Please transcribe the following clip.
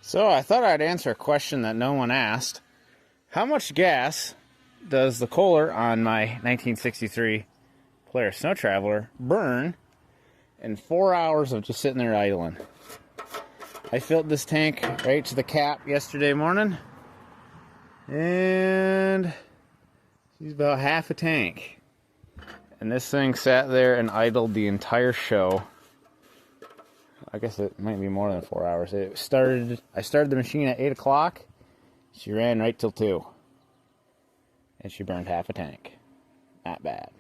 So I thought I'd answer a question that no one asked. How much gas does the Kohler on my 1963 Polaris SnoTraveler burn in 4 hours of just sitting there idling? I filled this tank right to the cap yesterday morning, and she's about half a tank. And this thing sat there and idled the entire show. I guess it might be more than 4 hours. I started the machine at 8 o'clock. She ran right till 2. And she burned half a tank. Not bad.